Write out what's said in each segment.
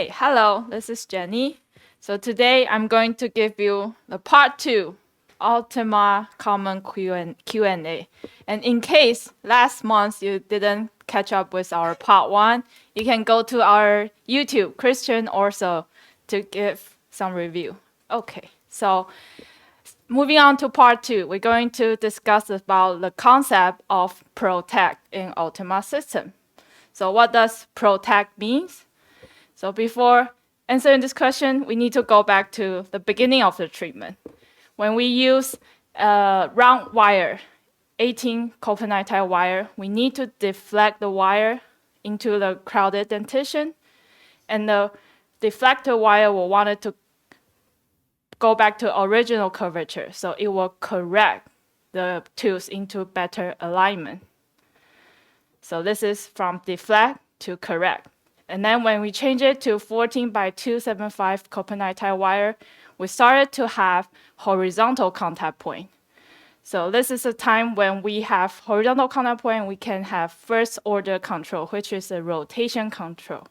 Hey, hello, this is Jenny. So today I'm going to give you the part 2, Ultima Common Q&A. And in case last month you didn't catch up with our part 1, you can go to our YouTube, Chang Ortho, to give some review. Okay, so moving on to part 2, we're going to discuss about the concept of protect in Ultima system. So what does protect means? So before answering this question, we need to go back to the beginning of the treatment. When we use a round wire, 18 copper-nitride wire, we need to deflect the wire into the crowded dentition, and the deflected wire will want it to go back to original curvature, so it will correct the tooth into better alignment. So this is from deflect to correct. And then when we change it to 14 by 275 copper-nitride wire, we started to have horizontal contact point. So this is a time when we have horizontal contact point, we can have first order control, which is a rotation control.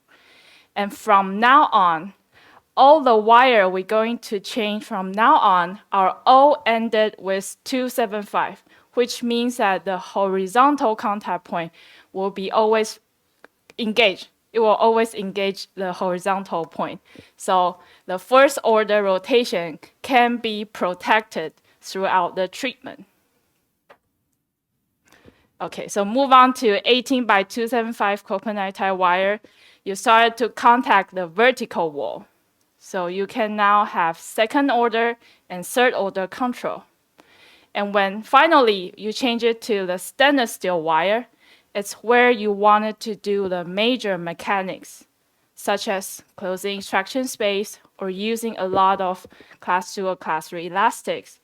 And from now on, all the wire we're going to change from now on are all ended with 275, which means that the horizontal contact point will be always engaged. It will always engage the horizontal point. So the first order rotation can be protected throughout the treatment. Okay, so move on to 18 by 275 copper-nitride wire. You started to contact the vertical wall. So you can now have second order and third order control. And when finally you change it to the stainless steel wire, it's where you wanted to do the major mechanics, such as closing extraction space or using a lot of class 2 or class 3 elastics.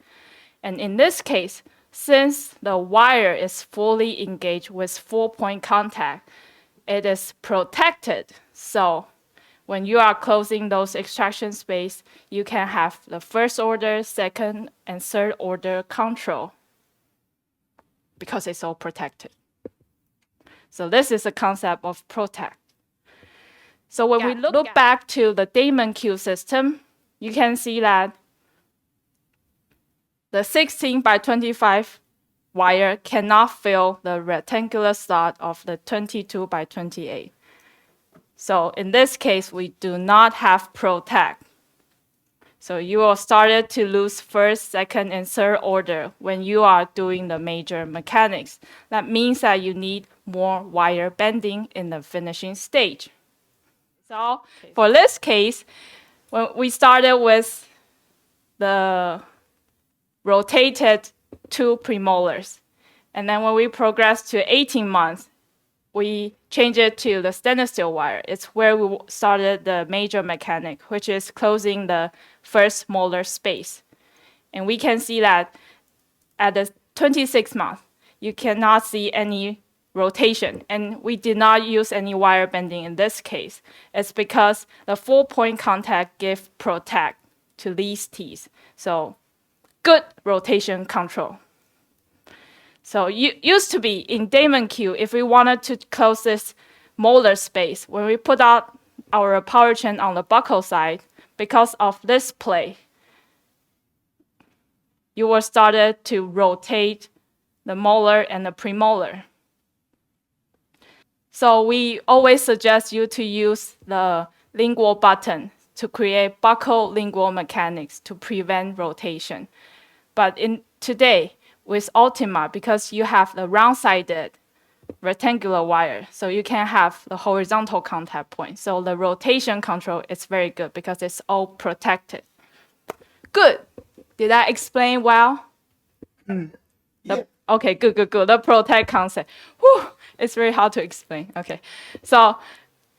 And in this case, since the wire is fully engaged with 4-point contact, it is protected. So when you are closing those extraction space, you can have the first order, second, and third order control because it's all protected. So this is the concept of protect. So when we look back to the Damon Q system, you can see that the 16 by 25 wire cannot fill the rectangular slot of the 22 by 28. So in this case, we do not have protect. So you will start to lose first, second, and third order when you are doing the major mechanics. That means that you need more wire bending in the finishing stage. So for this case, when we started with the rotated 2 premolars, and then when we progressed to 18 months, we changed it to the stainless steel wire. It's where we started the major mechanic, which is closing the first molar space. And we can see that at the 26 month, you cannot see any rotation. And we did not use any wire bending in this case. It's because the 4-point contact gives protect to these teeth. So good rotation control. So used to be in Damon Q, if we wanted to close this molar space, when we put out our power chain on the buccal side, because of this play, you will start to rotate the molar and the premolar. So we always suggest you to use the lingual button to create buccal lingual mechanics to prevent rotation. But today, with Ultima, because you have the round-sided rectangular wire, so you can have the horizontal contact point. So the rotation control is very good because it's all protected. Good. Did I explain well? Okay, good. The protect concept. Whew, it's very hard to explain. Okay, so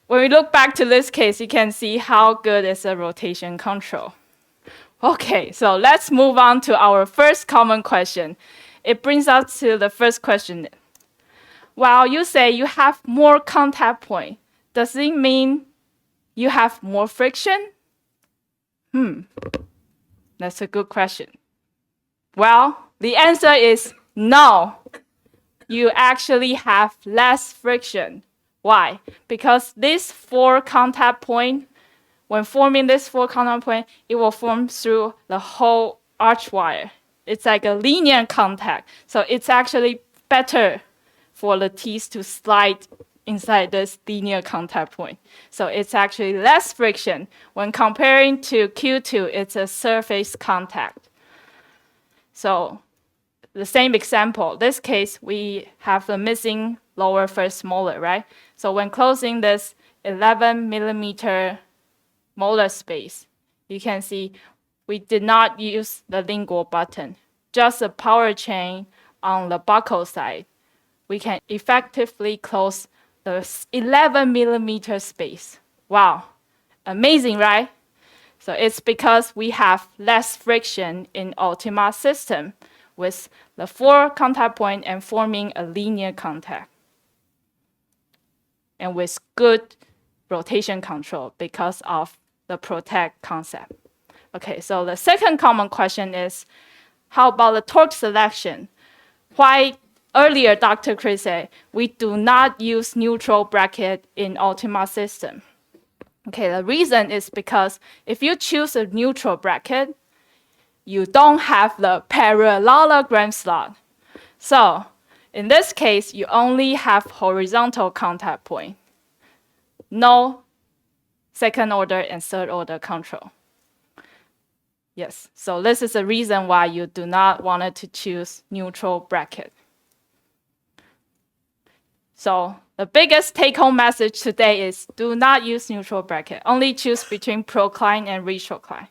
when we look back to this case, you can see how good is the rotation control. Okay, so let's move on to our first common question. It brings us to the first question. While you say you have more contact point, does it mean you have more friction? That's a good question. Well, the answer is no. You actually have less friction. Why? Because these 4 contact points when forming this 4 contact point, it will form through the whole arch wire. It's like a linear contact. So it's actually better for the teeth to slide inside this linear contact point. So it's actually less friction. When comparing to Q2, it's a surface contact. So the same example, this case, we have the missing lower first molar, right? So when closing this 11 millimeter molar space, you can see we did not use the lingual button, just a power chain on the buccal side. We can effectively close the 11 millimeter space. Wow, amazing, right? So it's because we have less friction in Ultima system with the 4 contact point and forming a linear contact. And with good rotation control because of the protect concept. Okay, so the second common question is, how about the torque selection? Why earlier Dr. Chris said we do not use neutral bracket in Ultima system? Okay, the reason is because if you choose a neutral bracket, you don't have the parallelogram slot. So in this case, you only have horizontal contact point. No second order and third order control. Yes, so this is the reason why you do not want to choose neutral bracket. So the biggest take-home message today is do not use neutral bracket. Only choose between procline and retrocline.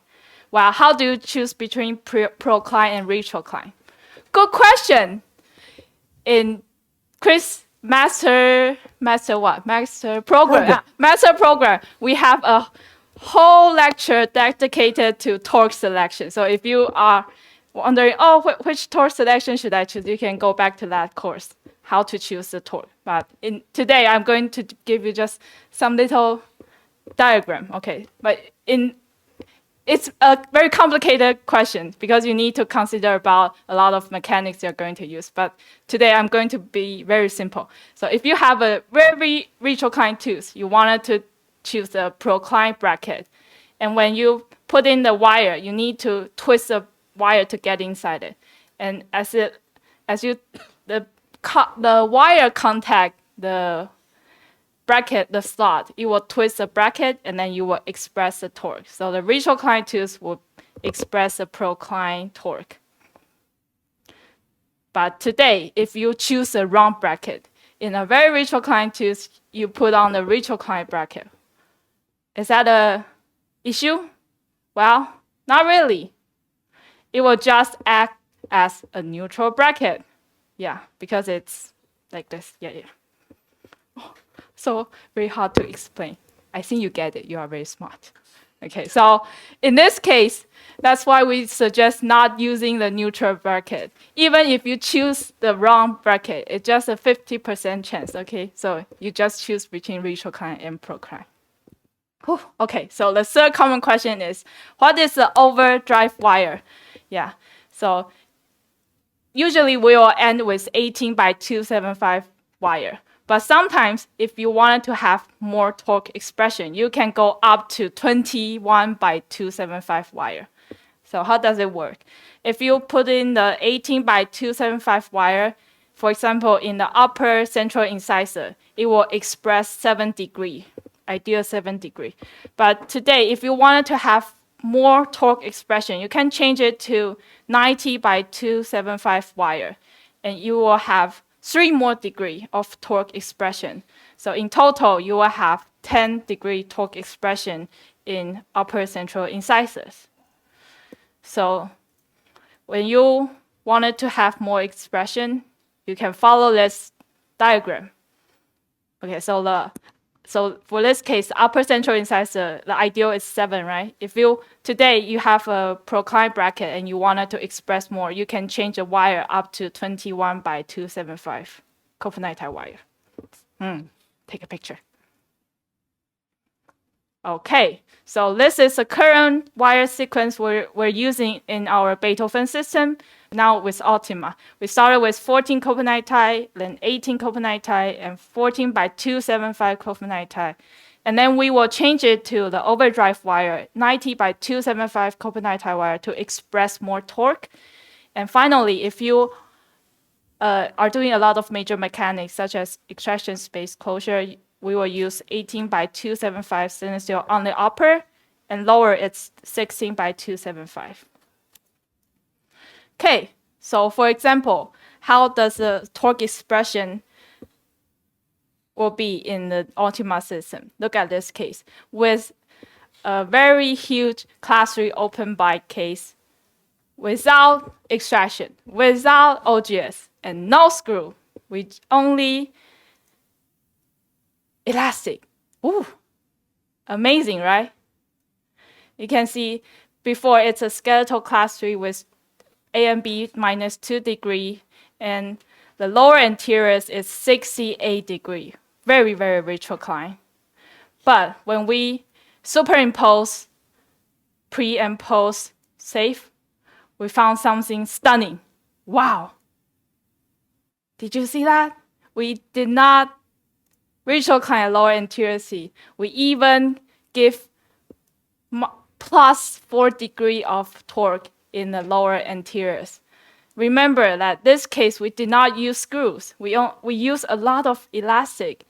Well, how do you choose between procline and retrocline? Good question. In Chris master program, we have a whole lecture dedicated to torque selection. So if you are wondering, oh, which torque selection should I choose, you can go back to that course, how to choose the torque. But today, I'm going to give you just some little diagram, okay? But it's a very complicated question because you need to consider about a lot of mechanics you're going to use. But today, I'm going to be very simple. So if you have a very retrocline tooth, you wanted to choose the procline bracket. And when you put in the wire, you need to twist the wire to get inside it. And the wire contact the bracket, the slot, it will twist the bracket and then you will express the torque. So the retrocline tooth will express the procline torque. But today, if you choose a wrong bracket, in a very retrocline tooth, you put on the retrocline bracket. Is that an issue? Well, not really. It will just act as a neutral bracket. Yeah, because it's like this. Yeah. Oh, so very hard to explain. I think you get it. You are very smart. Okay, so in this case, that's why we suggest not using the neutral bracket. Even if you choose the wrong bracket, it's just a 50% chance, okay? So you just choose between retrocline and procline. Okay, so the third common question is, what is the overdrive wire? Yeah, so usually we will end with 18 by 275 wire. But sometimes, if you wanted to have more torque expression, you can go up to 21 by 275 wire. So how does it work? If you put in the 18 by 275 wire, for example, in the upper central incisor, it will express 7 degree, ideal 7 degree. But today, if you wanted to have more torque expression, you can change it to 90 by 275 wire, and you will have 3 more degree of torque expression. So in total, you will have 10 degree torque expression in upper central incisors. So when you wanted to have more expression, you can follow this diagram. Okay, so for this case, upper central incisor, the ideal is 7, right? If today you have a procline bracket and you wanted to express more, you can change the wire up to 21 by 275 coconut tie wire. Take a picture. Okay, so this is the current wire sequence we're using in our Beethoven system, now with Ultima. We started with 14 coconut tie, then 18 coconut tie, and 14 by 275 coconut tie. And then we will change it to the overdrive wire, 90 by 275 copper tie wire to express more torque. And finally, if you are doing a lot of major mechanics, such as extraction space closure, we will use 18 by 275 stainless steel on the upper, and lower it's 16 by 275. Okay, so for example, how does the torque expression will be in the Ultima system? Look at this case. With a very huge class 3 open bike case, without extraction, without OGS, and no screw, with only elastic. Ooh, amazing, right? You can see before it's a skeletal class 3 with A and B minus 2 degree, and the lower anteriors is 68 degree. Very, very retrocline. But when we superimpose pre and post safe, we found something stunning. Wow. Did you see that? We did not retrocline lower anterior C. We even give plus 4 degree of torque in the lower anteriors. Remember that this case, we did not use screws. We use a lot of elastic.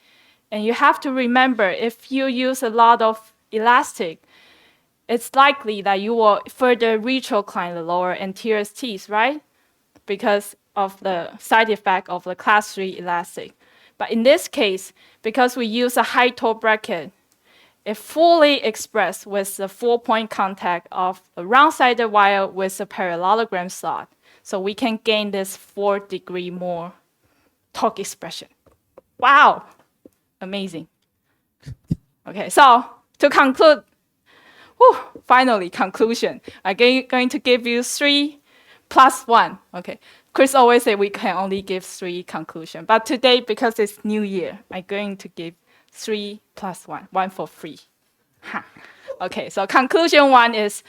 And you have to remember, if you use a lot of elastic, it's likely that you will further retrocline the lower anterior teeth, right? Because of the side effect of the class 3 elastic. But in this case, because we use a high torque bracket, it fully expressed with the 4-point contact of a round-sided wire with a parallelogram slot. So we can gain this 4 degree more torque expression. Wow, amazing. Okay, so to conclude, finally, conclusion. I'm going to give you 3 plus 1. Okay, Chris always say we can only give 3 conclusion. But today, because it's New Year, I'm going to give 3 plus 1, 1 for free. Okay, so conclusion 1 is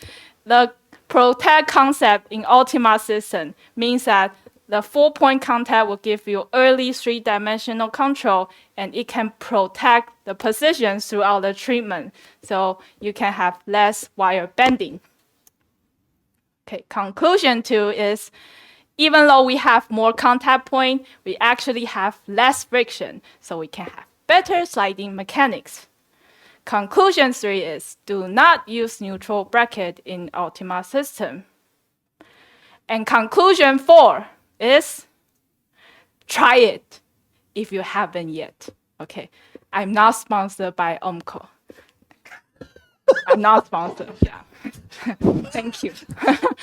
the protect concept in Ultima system means that the 4-point contact will give you early 3-dimensional control, and it can protect the position throughout the treatment, so you can have less wire bending. Okay, conclusion 2 is even though we have more contact point, we actually have less friction, so we can have better sliding mechanics. Conclusion 3 is do not use neutral bracket in Ultima system. And conclusion 4 is try it if you haven't yet. Okay, I'm not sponsored by UMCO. I'm not sponsored, yeah. Thank you.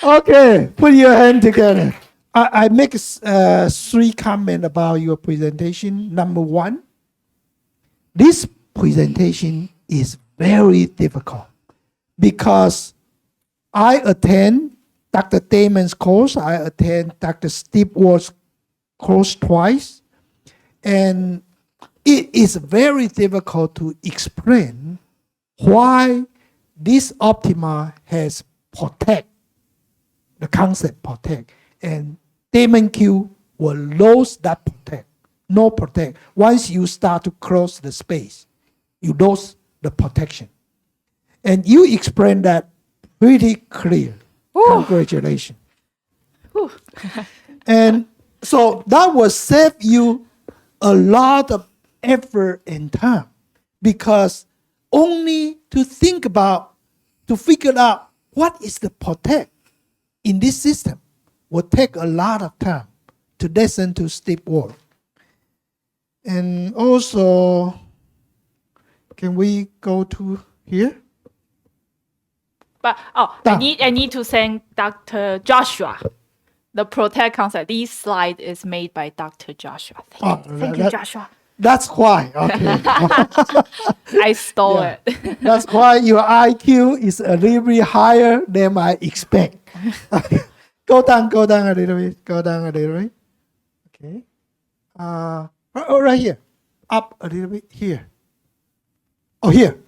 Okay, put your hand together. I make 3 comments about your presentation. Number 1, this presentation is very difficult because I attend Dr. Damon's course, I attend Dr. Steve Ward's course twice, and it is very difficult to explain why this Ultima has protect, the concept protect, and Damon Q will lose that protect, no protect. Once you start to close the space, you lose the protection. And you explain that pretty clear. Ooh. Congratulations. Ooh. And so that will save you a lot of effort and time, because only to think about, to figure out what is the protect in this system will take a lot of time to listen to Steve Ward. And also, can we go to here? But I need to thank Dr. Joshua. The protect concept. This slide is made by Dr. Joshua. Thank you, Joshua. That's why. Okay. I stole it. That's why your IQ is a little bit higher than I expect. Go down a little bit. Go down a little bit. Okay. Right here. Up a little bit here. Oh, here.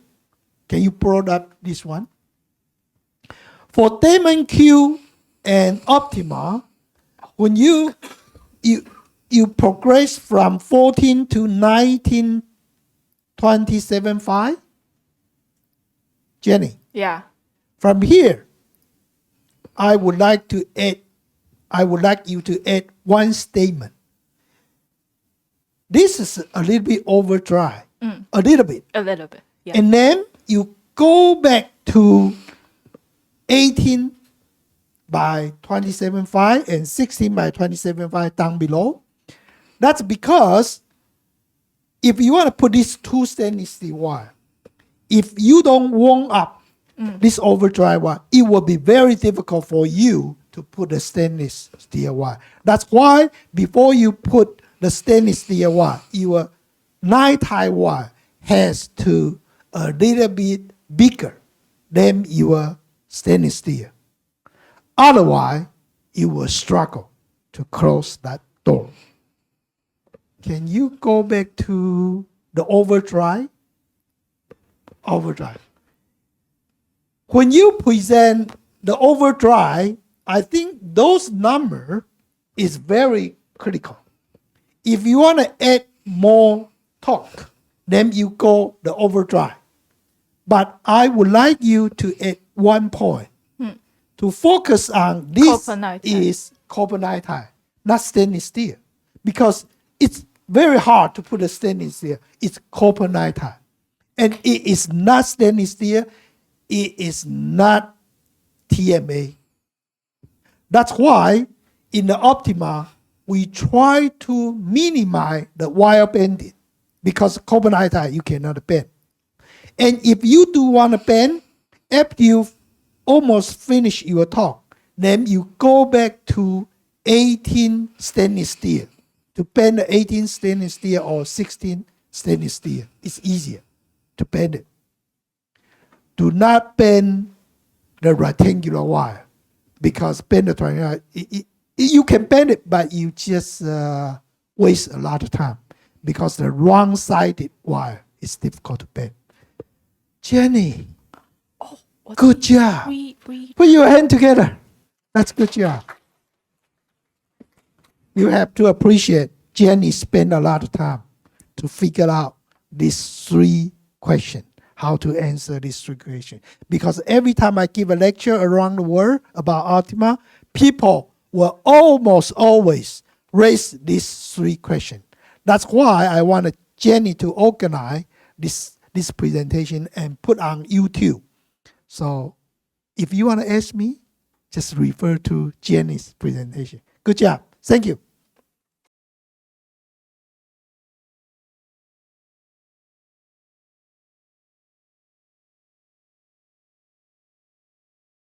Can you pull up this one? For Damon Q and Ultima, when you progress from 14 to 19.27.5, Jenny, Yeah. from here, I would like you to add one statement. This is a little bit overdry, a little bit. A little bit. Yeah. And then you go back to 18 by 27.5 and 16 by 27.5 down below. That's because if you want to put these two stainless steel wire, if you don't warm up this overdry wire, it will be very difficult for you to put the stainless steel wire. That's why before you put the stainless steel wire, your 9-tie wire has to a little bit bigger than your stainless steel. Otherwise, you will struggle to close that door. Can you go back to the overdrive? Overdrive. When you present the overdrive, I think those number is very critical. If you want to add more torque, then you go the overdrive. But I would like you to add one point. To focus on this Copper nitride. is copper nitride, not stainless steel. Because it's very hard to put a stainless steel. It's copper nitride. And it is not stainless steel. It is not TMA. That's why in the Ultima, we try to minimize the wire bending. Because copper nitride, you cannot bend. And if you do want to bend, after you almost finish your talk, then you go back to 18 stainless steel. To bend the 18 stainless steel or 16 stainless steel, it's easier to bend it. Do not bend the rectangular wire, because bend the triangular, you can bend it, but you just waste a lot of time, because the wrong-sided wire is difficult to bend. Jenny, good job. Put your hand together. That's good job. You have to appreciate Jenny spent a lot of time to figure out these 3 questions, how to answer these 3 questions. Because every time I give a lecture around the world about Ultima, people will almost always raise these 3 questions. That's why I wanted Jenny to organize this presentation and put on YouTube. So if you want to ask me, just refer to Jenny's presentation. Good job. Thank you.